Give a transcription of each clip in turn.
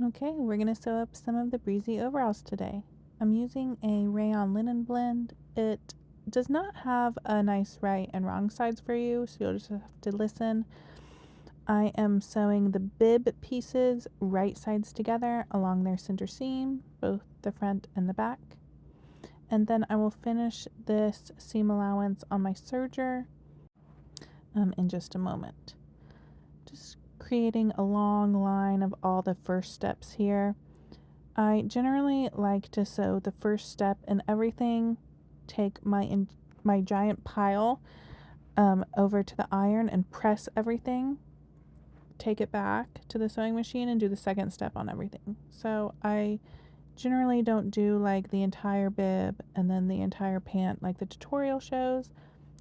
Okay, we're going to sew up some of the Breezy Overalls today. I'm using a rayon linen blend. It does not have a nice right and wrong sides for you, so you'll just have to listen. I am sewing the bib pieces right sides together along their center seam, both the front and the back. And then I will finish this seam allowance on my serger in just a moment. Just creating a long line of all the first steps here. I generally like to sew the first step in everything, take my giant pile over to the iron and press everything, take it back to the sewing machine and do the second step on everything. So I generally don't do like the entire bib and then the entire pant like the tutorial shows.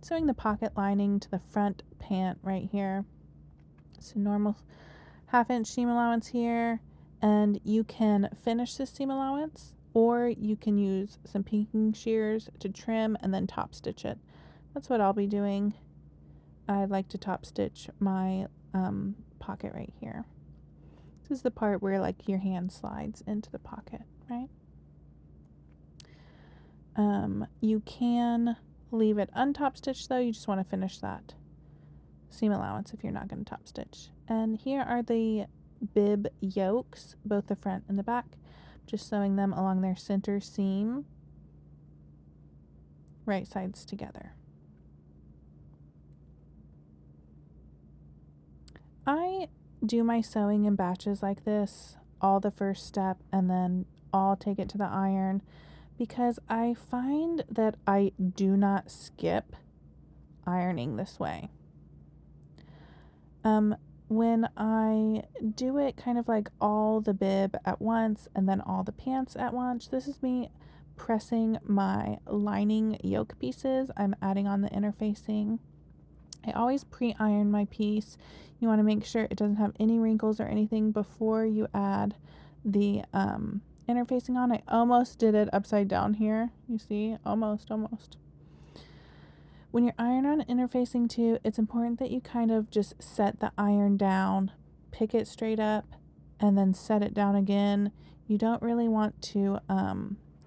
Sewing the pocket lining to the front pant right here. It's a normal 1/2 inch seam allowance here, and you can finish this seam allowance or you can use some pinking shears to trim and then top stitch it. That's what I'll be doing. I like to top stitch my pocket right here. This is the part where like your hand slides into the pocket, right? You can leave it untop stitched though. You just want to finish that seam allowance if you're not going to top stitch. And here are the bib yokes, both the front and the back. Just sewing them along their center seam, right sides together. I do my sewing in batches like this, all the first step and then all take it to the iron, because I find that I do not skip ironing this way. When I do it kind of like all the bib at once and then all the pants at once, this is me pressing my lining yoke pieces. I'm adding on the interfacing. I always pre-iron my piece. You want to make sure it doesn't have any wrinkles or anything before you add the interfacing on. I almost did it upside down here. You see? Almost. When you're iron on interfacing too, it's important that you kind of just set the iron down, pick it straight up, and then set it down again. You don't really want to,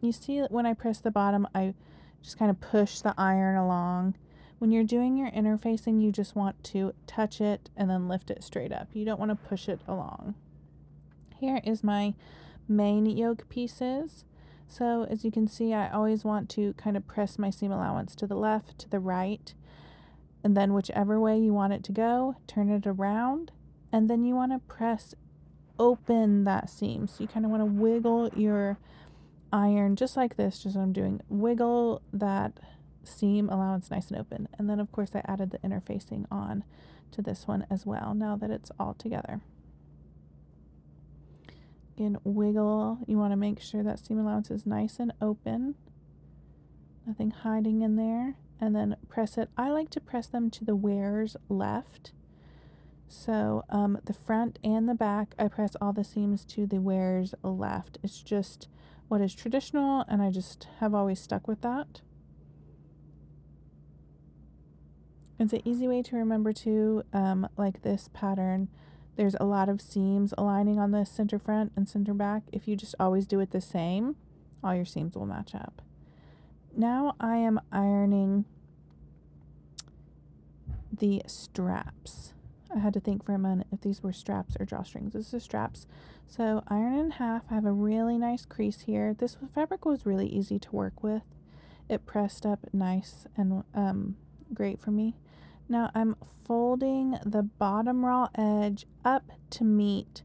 you see when I press the bottom, I just kind of push the iron along. When you're doing your interfacing, you just want to touch it and then lift it straight up. You don't want to push it along. Here is my main yoke pieces. So as you can see, I always want to kind of press my seam allowance to the left, to the right, and then whichever way you want it to go, turn it around, and then you want to press open that seam. So you kind of want to wiggle your iron just like this, just what I'm doing. Wiggle that seam allowance nice and open. And then of course I added the interfacing on to this one as well, now that it's all together. Again, wiggle. You want to make sure that seam allowance is nice and open. Nothing hiding in there. And then press it. I like to press them to the wearer's left. So the front and the back, I press all the seams to the wearer's left. It's just what is traditional, and I just have always stuck with that. It's an easy way to remember too, like this pattern. There's a lot of seams aligning on the center front and center back. If you just always do it the same, all your seams will match up. Now I am ironing the straps. I had to think for a minute if these were straps or drawstrings. This is straps. So iron in half. I have a really nice crease here. This fabric was really easy to work with. It pressed up nice and great for me. Now I'm folding the bottom raw edge up to meet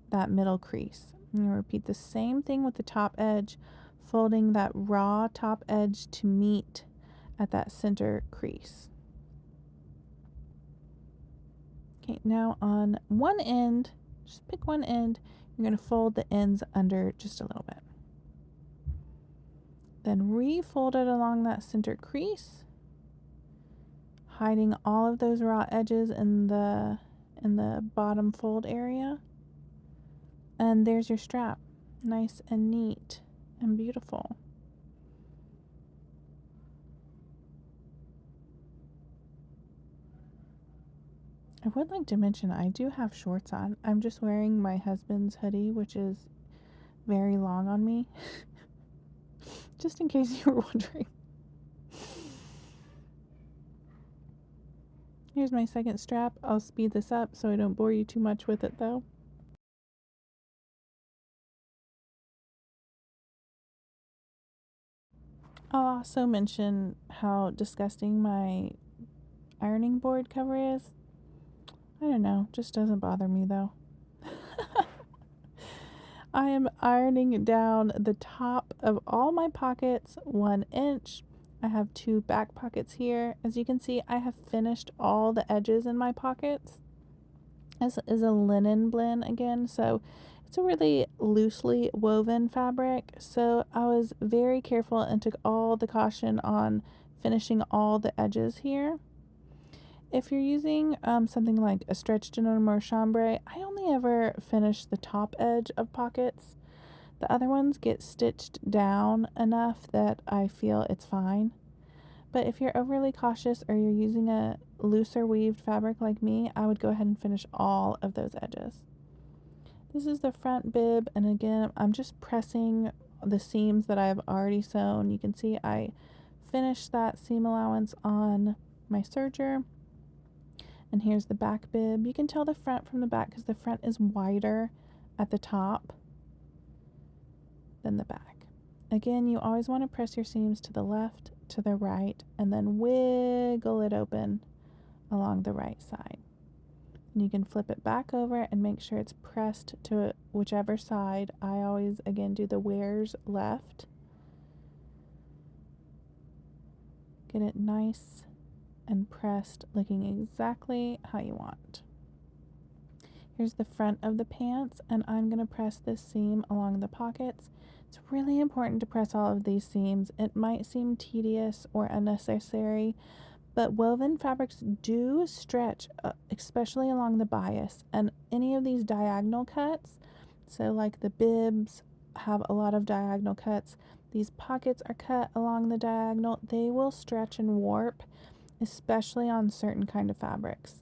that middle crease. I'm going to repeat the same thing with the top edge, folding that raw top edge to meet at that center crease. Okay, now on one end, just pick one end, you're going to fold the ends under just a little bit. Then refold it along that center crease, hiding all of those raw edges in the bottom fold area. And there's your strap. Nice and neat and beautiful. I would like to mention I do have shorts on. I'm just wearing my husband's hoodie, which is very long on me. Just in case you were wondering. Here's my second strap. I'll speed this up so I don't bore you too much with it though. I'll also mention how disgusting my ironing board cover is. I don't know, just doesn't bother me though. I am ironing down the top of all my pockets 1 inch. I have 2 back pockets here. As you can see, I have finished all the edges in my pockets. This is a linen blend again, so it's a really loosely woven fabric. So I was very careful and took all the caution on finishing all the edges here. If you're using something like a stretch denim or chambray, I only ever finish the top edge of pockets. The other ones get stitched down enough that I feel it's fine. But if you're overly cautious or you're using a looser weaved fabric like me, I would go ahead and finish all of those edges. This is the front bib, and again, I'm just pressing the seams that I've already sewn. You can see I finished that seam allowance on my serger. And here's the back bib. You can tell the front from the back because the front is wider at the top than the back. Again, you always want to press your seams to the left, to the right, and then wiggle it open along the right side. And you can flip it back over and make sure it's pressed to whichever side. I always, again, do the wear's left. Get it nice and pressed, looking exactly how you want. Here's the front of the pants, and I'm going to press this seam along the pockets. It's really important to press all of these seams. It might seem tedious or unnecessary, but woven fabrics do stretch, especially along the bias, and any of these diagonal cuts, so like the bibs have a lot of diagonal cuts, these pockets are cut along the diagonal, they will stretch and warp, especially on certain kind of fabrics.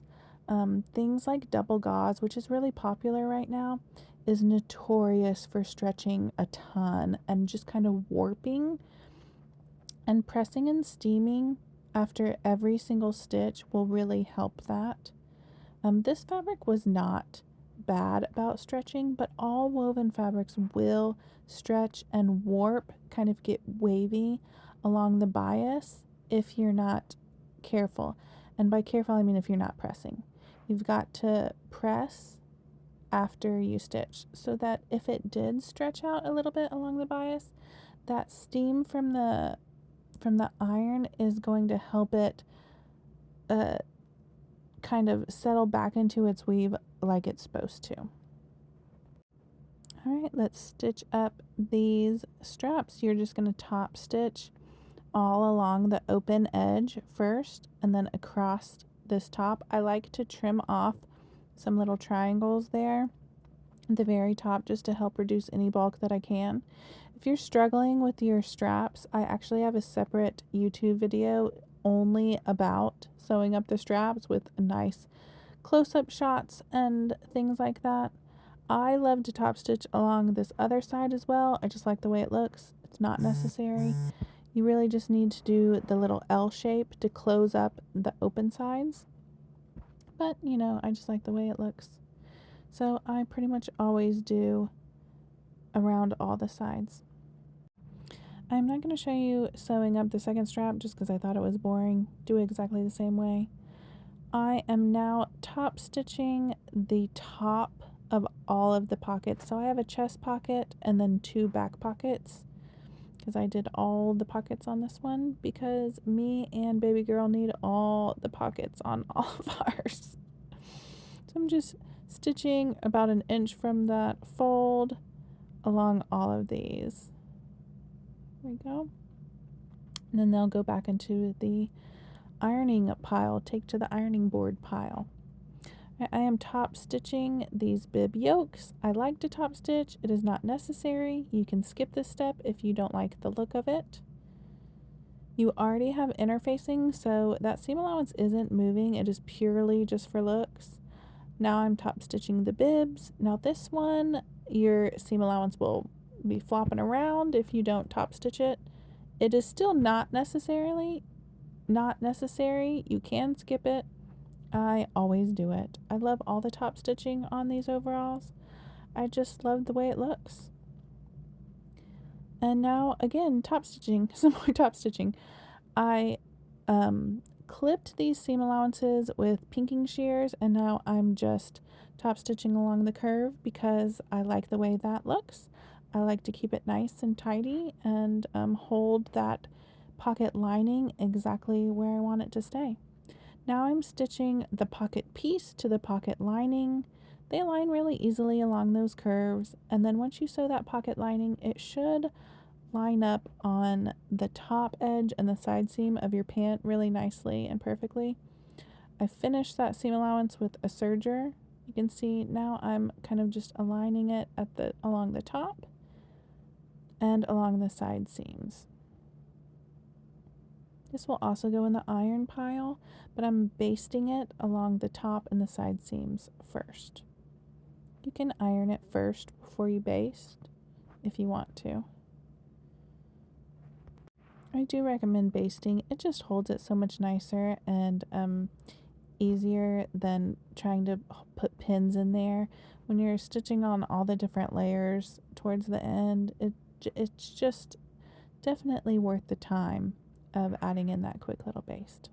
Things like double gauze, which is really popular right now, is notorious for stretching a ton and just kind of warping. And pressing and steaming after every single stitch will really help that. This fabric was not bad about stretching, but all woven fabrics will stretch and warp, kind of get wavy along the bias if you're not careful. And by careful, I mean if you're not pressing. You've got to press after you stitch so that if it did stretch out a little bit along the bias, that steam from the iron is going to help it kind of settle back into its weave like it's supposed to. Alright, let's stitch up these straps. You're just going to top stitch all along the open edge first and then across this top. I like to trim off some little triangles there at the very top just to help reduce any bulk that I can. If you're struggling with your straps, I actually have a separate YouTube video only about sewing up the straps with nice close-up shots and things like that. I love to top stitch along this other side as well. I just like the way it looks. It's not necessary. You really just need to do the little L shape to close up the open sides. But, you know, I just like the way it looks. So I pretty much always do around all the sides. I'm not going to show you sewing up the second strap just because I thought it was boring. Do it exactly the same way. I am now top stitching the top of all of the pockets. So I have a chest pocket and then 2 back pockets because I did all the pockets on this one because me and baby girl need all the pockets on all of ours. So I'm just stitching about 1 inch from that fold along all of these. There we go. And then they'll go back into the ironing pile, take to the ironing board pile. I am top stitching these bib yokes. I like to top stitch. It is not necessary. You can skip this step if you don't like the look of it. You already have interfacing, so that seam allowance isn't moving. It is purely just for looks. Now I'm top stitching the bibs. Now this one, your seam allowance will be flopping around if you don't top stitch it. It is still not necessary. You can skip it. I always do it. I love all the top stitching on these overalls. I just love the way it looks. And now again, top stitching, some more top stitching. I clipped these seam allowances with pinking shears, and now I'm just top stitching along the curve because I like the way that looks. I like to keep it nice and tidy and hold that pocket lining exactly where I want it to stay. Now I'm stitching the pocket piece to the pocket lining. They align really easily along those curves, and then once you sew that pocket lining, it should line up on the top edge and the side seam of your pant really nicely and perfectly. I finished that seam allowance with a serger. You can see now I'm kind of just aligning it along the top and along the side seams. This will also go in the iron pile, but I'm basting it along the top and the side seams first. You can iron it first before you baste if you want to. I do recommend basting. It just holds it so much nicer and easier than trying to put pins in there. When you're stitching on all the different layers towards the end, it's just definitely worth the time of adding in that quick little baste.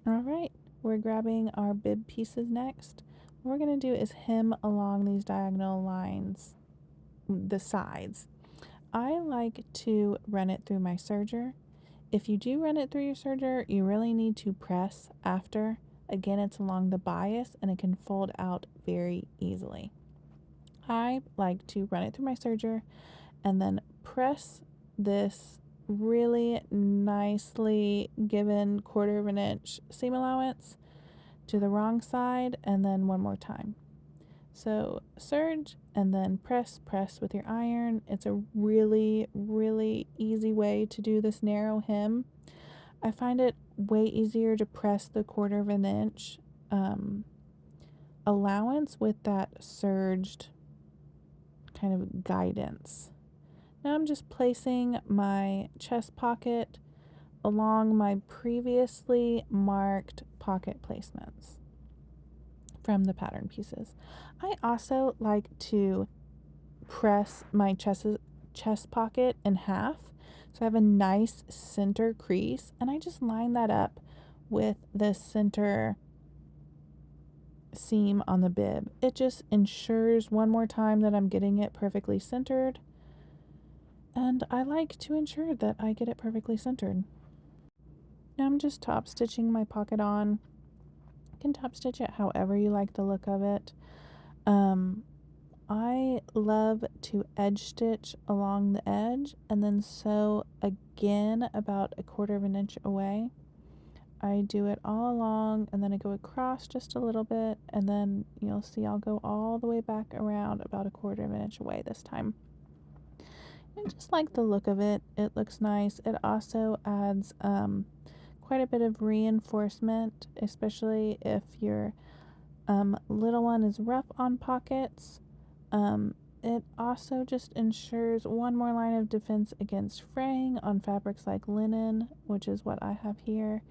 All right, we're grabbing our bib pieces next. What we're going to do is hem along these diagonal lines, the sides. I like to run it through my serger. If you do run it through your serger, you really need to press after. Again, it's along the bias and it can fold out very easily. I like to run it through my serger and then press this really nicely given 1/4 of an inch seam allowance to the wrong side, and then one more time. So serge and then press with your iron. It's a really, really easy way to do this narrow hem. I find it way easier to press the 1/4 of an inch allowance with that serged kind of guidance. Now I'm just placing my chest pocket along my previously marked pocket placements from the pattern pieces. I also like to press my chest pocket in half so I have a nice center crease, and I just line that up with the center seam on the bib. It just ensures one more time that I'm getting it perfectly centered, and I like to ensure that I get it perfectly centered. Now I'm just top stitching my pocket on. You can top stitch it however you like the look of it. I love to edge stitch along the edge and then sew again about 1/4 of an inch away. I do it all along and then I go across just a little bit, and then you'll see I'll go all the way back around about 1/4 of an inch away this time. I just like the look of it. It looks nice. It also adds quite a bit of reinforcement, especially if your little one is rough on pockets. It also just ensures one more line of defense against fraying on fabrics like linen, which is what I have here.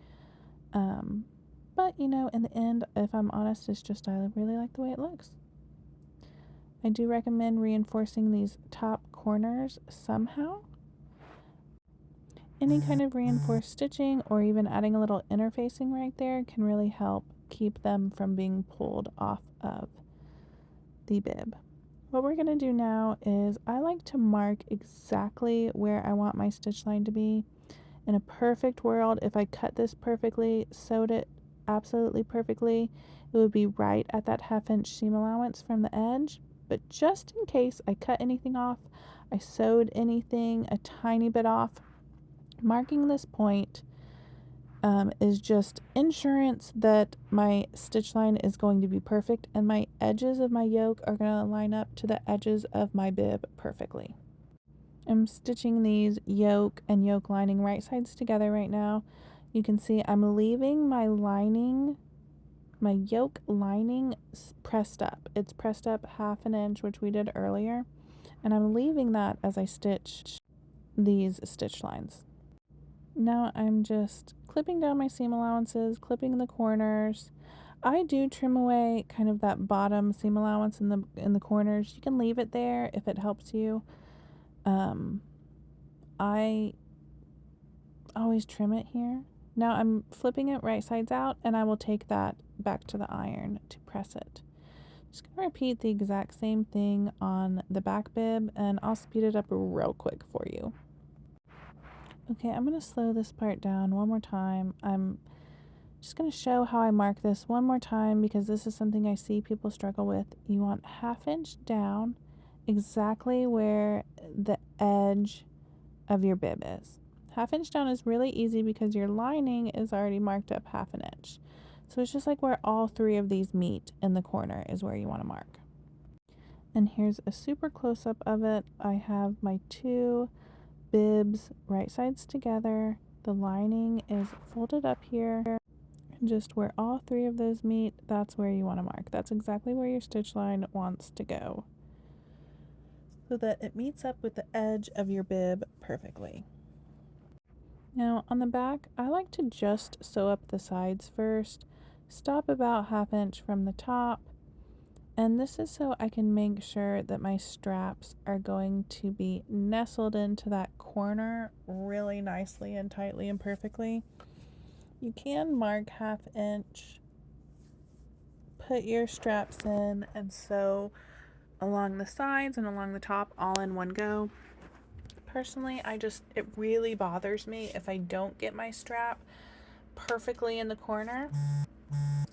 But you know, in the end, if I'm honest, it's just I really like the way it looks. I do recommend reinforcing these top corners somehow. Any kind of reinforced stitching or even adding a little interfacing right there can really help keep them from being pulled off of the bib. What we're going to do now is I like to mark exactly where I want my stitch line to be. In a perfect world, if I cut this perfectly, sewed it absolutely perfectly, it would be right at that 1/2 inch seam allowance from the edge. But just in case I cut anything off, I sewed anything a tiny bit off, marking this point is just insurance that my stitch line is going to be perfect and my edges of my yoke are going to line up to the edges of my bib perfectly. I'm stitching these yoke and yoke lining right sides together right now. You can see I'm leaving my lining, my yoke lining pressed up. It's pressed up 1/2 inch, which we did earlier, and I'm leaving that as I stitch these stitch lines. Now I'm just clipping down my seam allowances, clipping the corners. I do trim away kind of that bottom seam allowance in the corners. You can leave it there if it helps you. I always trim it here. Now I'm flipping it right sides out, and I will take that back to the iron to press it. Just gonna repeat the exact same thing on the back bib, and I'll speed it up real quick for you. Okay, I'm gonna slow this part down one more time. I'm just gonna show how I mark this one more time because this is something I see people struggle with. You want 1/2 inch down, exactly where the edge of your bib is. 1/2 inch down is really easy because your lining is already marked up 1/2 inch. So it's just like where all 3 of these meet in the corner is where you want to mark. And here's a super close up of it. I have my 2 bibs right sides together. The lining is folded up here. And just where all 3 of those meet, that's where you want to mark. That's exactly where your stitch line wants to go, so that it meets up with the edge of your bib perfectly. Now on the back, I like to just sew up the sides first, stop about 1/2 inch from the top, and this is so I can make sure that my straps are going to be nestled into that corner really nicely and tightly and perfectly. You can mark 1/2 inch, put your straps in, and sew along the sides and along the top all in one go. Personally, it really bothers me if I don't get my strap perfectly in the corner.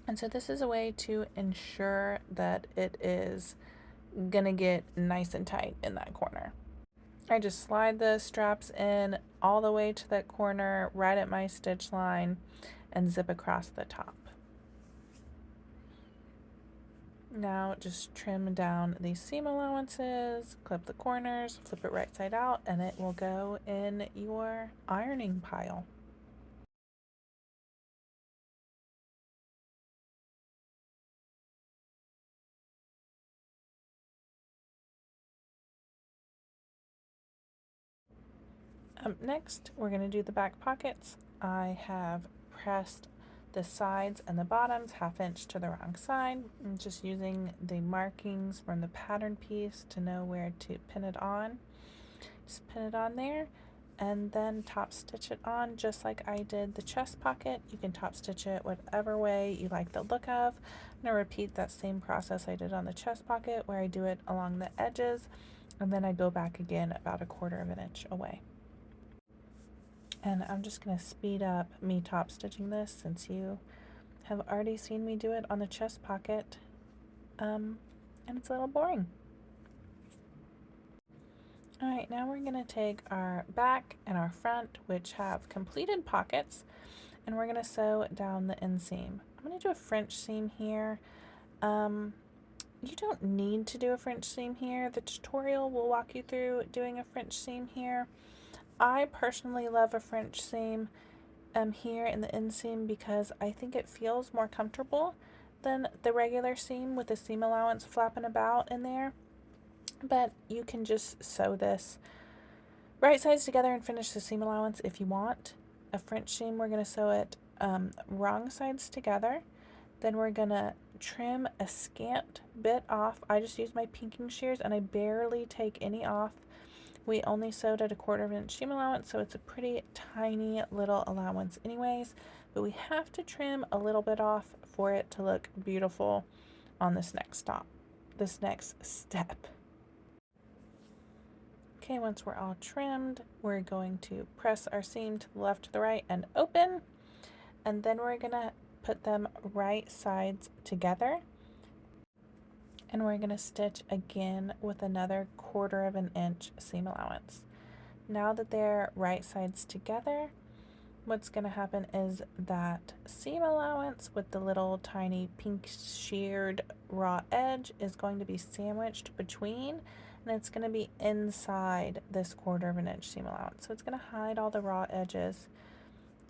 And so this is a way to ensure that it is gonna get nice and tight in that corner. I just slide the straps in all the way to that corner right at my stitch line and zip across the top. Now just trim down these seam allowances, clip the corners, flip it right side out, and it will go in your ironing pile. Next, we're going to do the back pockets. I have pressed the sides and the bottoms 1/2 inch to the wrong side. I'm just using the markings from the pattern piece to know where to pin it on. Just pin it on there and then top stitch it on just like I did the chest pocket. You can top stitch it whatever way you like the look of. I'm going to repeat that same process I did on the chest pocket where I do it along the edges and then I go back again about 1/4 inch away. And I'm just going to speed up me top stitching this since you have already seen me do it on the chest pocket, and it's a little boring. Alright, now we're going to take our back and our front, which have completed pockets, and we're going to sew down the inseam. I'm going to do a French seam here. You don't need to do a French seam here. The tutorial will walk you through doing a French seam here. I personally love a French seam here in the inseam because I think it feels more comfortable than the regular seam with the seam allowance flapping about in there. But you can just sew this right sides together and finish the seam allowance if you want. A French seam, we're going to sew it wrong sides together. Then we're going to trim a scant bit off. I just use my pinking shears and I barely take any off. We only sewed at 1/4 inch seam allowance, so it's a pretty tiny little allowance anyways, but we have to trim a little bit off for it to look beautiful on this next step. Okay, once we're all trimmed, we're going to press our seam to the left to the right and open, and then we're gonna put them right sides together. And we're going to stitch again with another 1/4 inch seam allowance. Now that they're right sides together, what's going to happen is that seam allowance with the little tiny pink sheared raw edge is going to be sandwiched between, and it's going to be inside this 1/4 of an inch seam allowance. So it's going to hide all the raw edges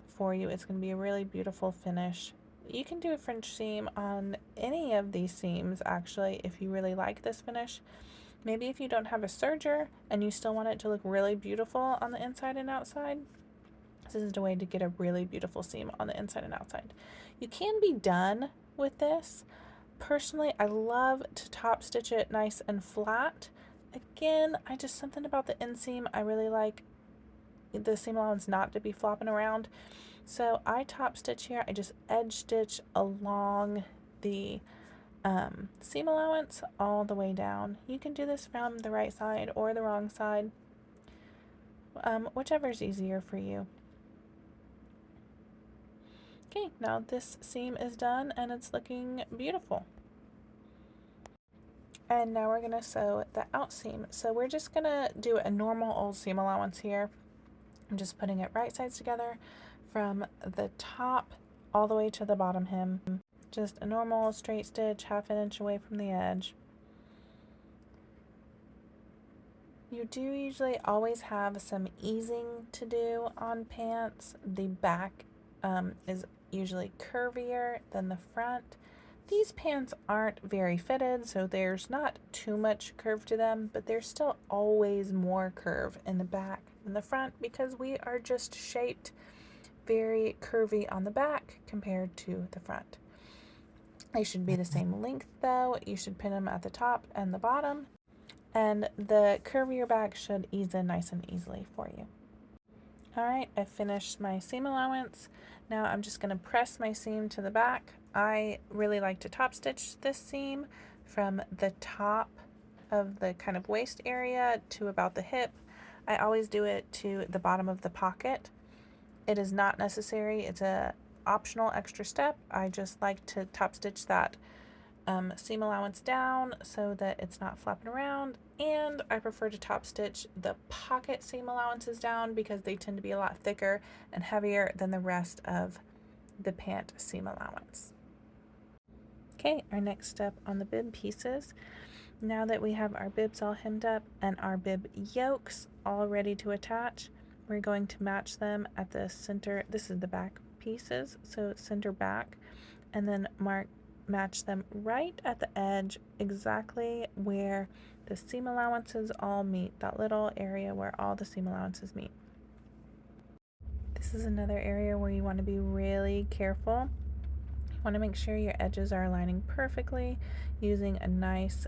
for you. It's going to be a really beautiful finish. You can do a French seam on any of these seams actually if you really like this finish. Maybe if you don't have a serger and you still want it to look really beautiful on the inside and outside, this is the way to get a really beautiful seam on the inside and outside. You can be done with this. Personally, I love to top stitch it nice and flat. Again, something about the inseam, I really like the seam allowance not to be flopping around. So I top stitch here. I just edge stitch along the seam allowance all the way down. You can do this from the right side or the wrong side, whichever is easier for you. Okay, now this seam is done and it's looking beautiful. And now we're going to sew the outseam. So we're just going to do a normal old seam allowance here. I'm just putting it right sides together from the top all the way to the bottom hem. Just a normal straight stitch, 1/2 inch away from the edge. You do usually always have some easing to do on pants. The back is usually curvier than the front. These pants aren't very fitted, so there's not too much curve to them, but there's still always more curve in the back than the front because we are just shaped very curvy on the back compared to the front. They should be the same length though. You should pin them at the top and the bottom, and the curvier back should ease in nice and easily for you. Alright, I finished my seam allowance. Now I'm just going to press my seam to the back. I really like to top stitch this seam from the top of the kind of waist area to about the hip. I always do it to the bottom of the pocket. It is not necessary. It's a optional extra step. I just like to top stitch that seam allowance down so that it's not flapping around, and I prefer to top stitch the pocket seam allowances down because they tend to be a lot thicker and heavier than the rest of the pant seam allowance. Okay, our next step on the bib pieces. Now that we have our bibs all hemmed up and our bib yokes all ready to attach, we're going to match them at the center. This is the back pieces, so center back, and then match them right at the edge, exactly where the seam allowances all meet, that little area where all the seam allowances meet. This is another area where you want to be really careful. You want to make sure your edges are aligning perfectly using a nice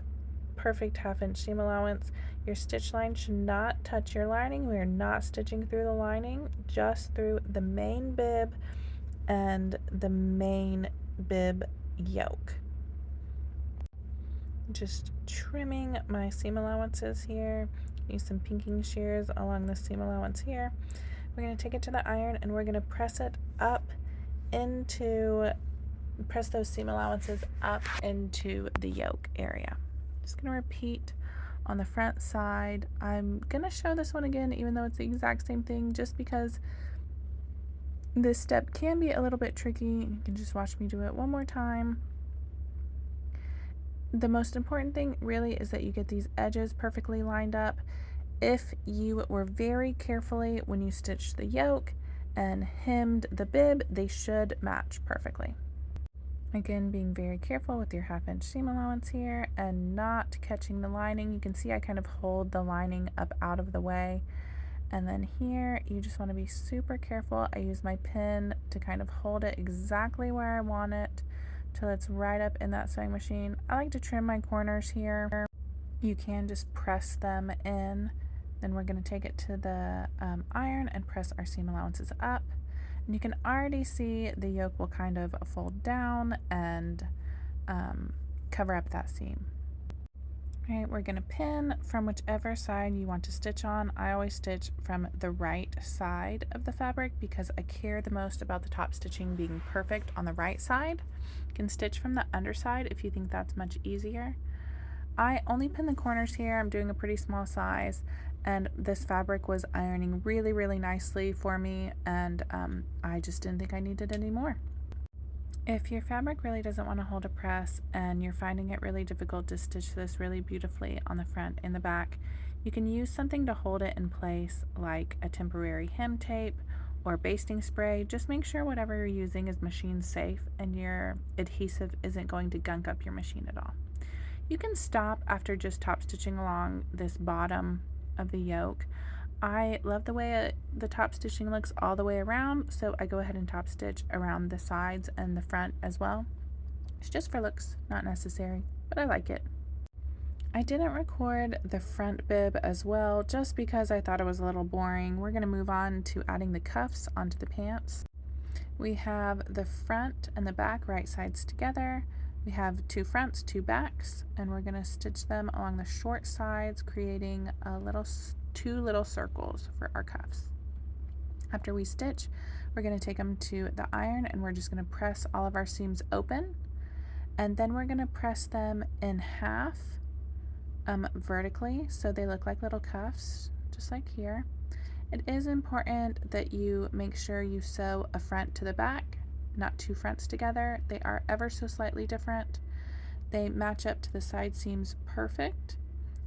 perfect 1/2 inch seam allowance. Your stitch line should not touch your lining. We are not stitching through the lining, just through the main bib and the main bib yoke. Just trimming my seam allowances here. Use some pinking shears along the seam allowance here. We're going to take it to the iron and we're going to press it up press those seam allowances up into the yoke area. Just going to repeat on the front side. I'm going to show this one again even though it's the exact same thing, just because this step can be a little bit tricky. You can just watch me do it one more time. The most important thing really is that you get these edges perfectly lined up. If you were very carefully when you stitched the yoke and hemmed the bib, they should match perfectly. Again, being very careful with your 1/2 inch seam allowance here and not catching the lining. You can see I kind of hold the lining up out of the way. And then here, you just want to be super careful. I use my pin to kind of hold it exactly where I want it till it's right up in that sewing machine. I like to trim my corners here. You can just press them in. Then we're going to take it to the iron and press our seam allowances up. And you can already see the yoke will kind of fold down and cover up that seam. Alright, we're going to pin from whichever side you want to stitch on. I always stitch from the right side of the fabric because I care the most about the top stitching being perfect on the right side. You can stitch from the underside if you think that's much easier. I only pin the corners here. I'm doing a pretty small size, and this fabric was ironing really, really nicely for me, and I just didn't think I needed any more. If your fabric really doesn't want to hold a press and you're finding it really difficult to stitch this really beautifully on the front and the back, you can use something to hold it in place like a temporary hem tape or basting spray. Just make sure whatever you're using is machine safe and your adhesive isn't going to gunk up your machine at all. You can stop after just top stitching along this bottom of the yoke. I love the way the top stitching looks all the way around, so I go ahead and top stitch around the sides and the front as well. It's just for looks, not necessary, but I like it. I didn't record the front bib as well just because I thought it was a little boring. We're going to move on to adding the cuffs onto the pants. We have the front and the back right sides together. We have two fronts, two backs, and we're going to stitch them along the short sides, creating two little circles for our cuffs. After we stitch, we're going to take them to the iron and we're just going to press all of our seams open, and then we're going to press them in half vertically so they look like little cuffs, just like here. It is important that you make sure you sew a front to the back, not two fronts together. They are ever so slightly different. They match up to the side seams perfect.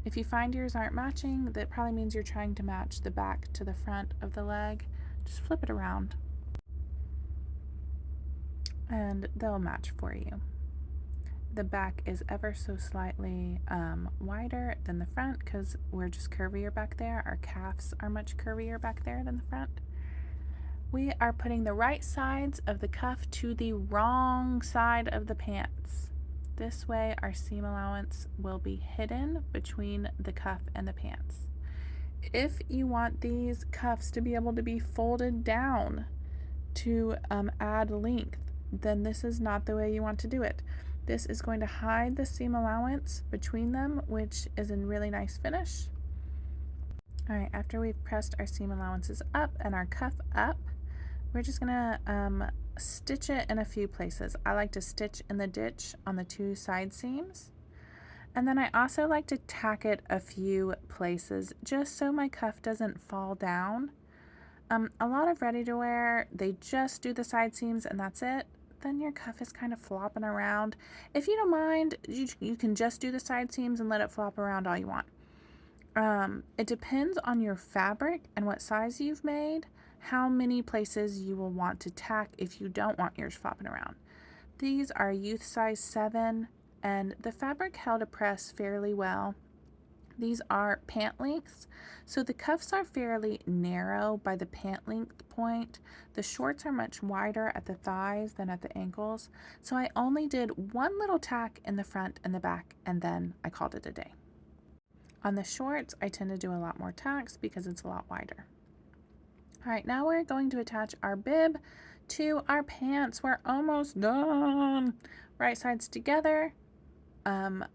If you find yours aren't matching, that probably means you're trying to match the back to the front of the leg. Just flip it around and they'll match for you. The back is ever so slightly wider than the front because we're just curvier back there. Our calves are much curvier back there than the front. We are putting the right sides of the cuff to the wrong side of the pants. This way our seam allowance will be hidden between the cuff and the pants. If you want these cuffs to be able to be folded down to add length, then this is not the way you want to do it. This is going to hide the seam allowance between them, which is a really nice finish. All right, after we've pressed our seam allowances up and our cuff up, we're just gonna stitch it in a few places. I like to stitch in the ditch on the two side seams. And then I also like to tack it a few places just so my cuff doesn't fall down. A lot of ready-to-wear, they just do the side seams and that's it. Then your cuff is kind of flopping around. If you don't mind, you can just do the side seams and let it flop around all you want. It depends on your fabric and what size you've made, how many places you will want to tack if you don't want yours flopping around. These are youth size 7 and the fabric held a press fairly well. These are pant lengths, so the cuffs are fairly narrow by the pant length point. The shorts are much wider at the thighs than at the ankles, so I only did one little tack in the front and the back, and then I called it a day. On the shorts, I tend to do a lot more tacks because it's a lot wider. All right, now we're going to attach our bib to our pants. We're almost done. Right sides together.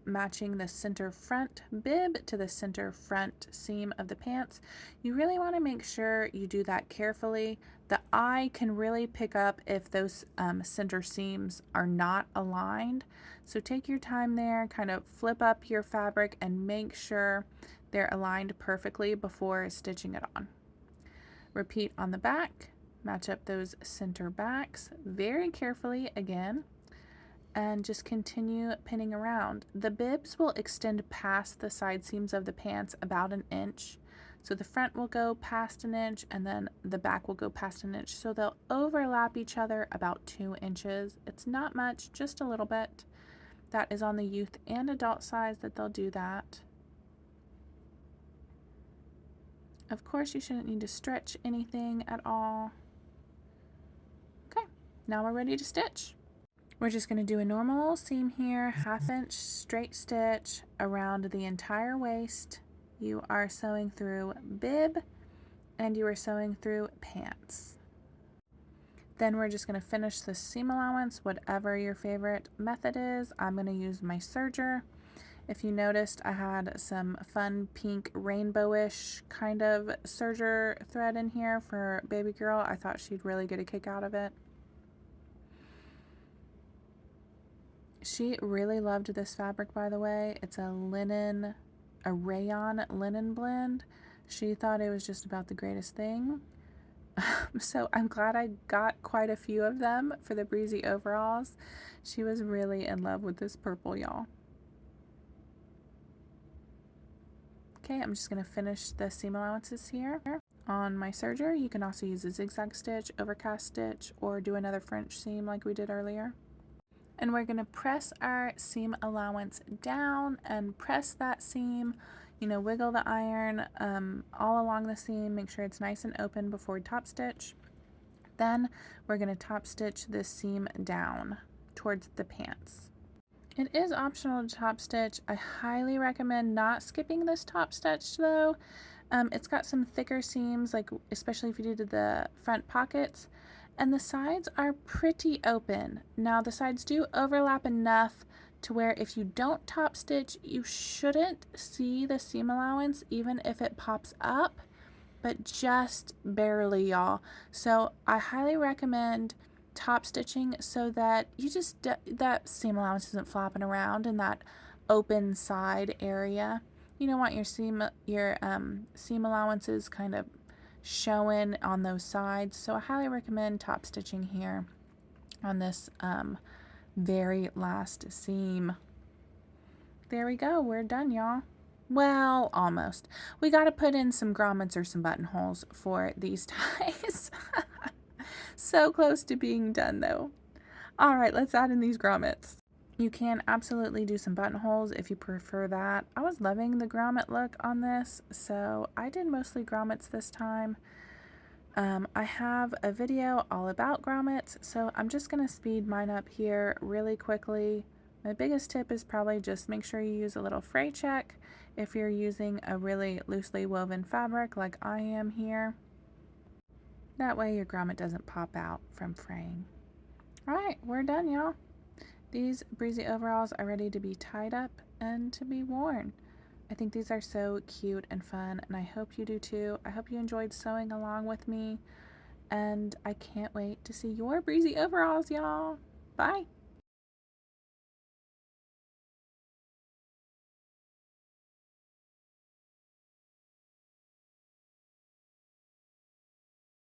Matching the center front bib to the center front seam of the pants. You really want to make sure you do that carefully. The eye can really pick up if those center seams are not aligned. So take your time there, kind of flip up your fabric and make sure they're aligned perfectly before stitching it on. Repeat on the back, match up those center backs very carefully again, and just continue pinning around. The bibs will extend past the side seams of the pants about an inch. So the front will go past an inch and then the back will go past an inch. So they'll overlap each other about 2 inches. It's not much, just a little bit. That is on the youth and adult size that they'll do that. Of course, you shouldn't need to stretch anything at all. Okay, now we're ready to stitch. We're just going to do a normal seam here, 1/2 inch straight stitch around the entire waist. You are sewing through bib and you are sewing through pants. Then we're just going to finish the seam allowance, whatever your favorite method is. I'm going to use my serger. If you noticed, I had some fun pink rainbowish kind of serger thread in here for baby girl. I thought she'd really get a kick out of it. She really loved this fabric, by the way. It's a rayon linen blend. She thought it was just about the greatest thing. So I'm glad I got quite a few of them for the Breezy Overalls. She was really in love with this purple, y'all. Okay, I'm just going to finish the seam allowances here. On my serger, you can also use a zigzag stitch, overcast stitch, or do another French seam like we did earlier. And we're going to press our seam allowance down and press that seam, wiggle the iron all along the seam, make sure it's nice and open before we top stitch. Then we're going to top stitch this seam down towards the pants. It is optional to top stitch. I highly recommend not skipping this top stitch though. It's got some thicker seams, like especially if you do the front pockets, and the sides are pretty open. Now the sides do overlap enough to where if you don't top stitch, you shouldn't see the seam allowance even if it pops up, but just barely, y'all. So I highly recommend top stitching so that that seam allowance isn't flopping around in that open side area. You don't want your seam allowances kind of showing on those sides. So I highly recommend top stitching here on this very last seam. There we go. We're done, y'all. Well, almost. We got to put in some grommets or some buttonholes for these ties. So close to being done though. All right, let's add in these grommets. You can absolutely do some buttonholes if you prefer that. I was loving the grommet look on this, so I did mostly grommets this time. I have a video all about grommets, so I'm just going to speed mine up here really quickly. My biggest tip is probably just make sure you use a little fray check if you're using a really loosely woven fabric like I am here. That way your grommet doesn't pop out from fraying. Alright, we're done, y'all. These Breezy Overalls are ready to be tied up and to be worn. I think these are so cute and fun, and I hope you do too. I hope you enjoyed sewing along with me, and I can't wait to see your Breezy Overalls, y'all. Bye!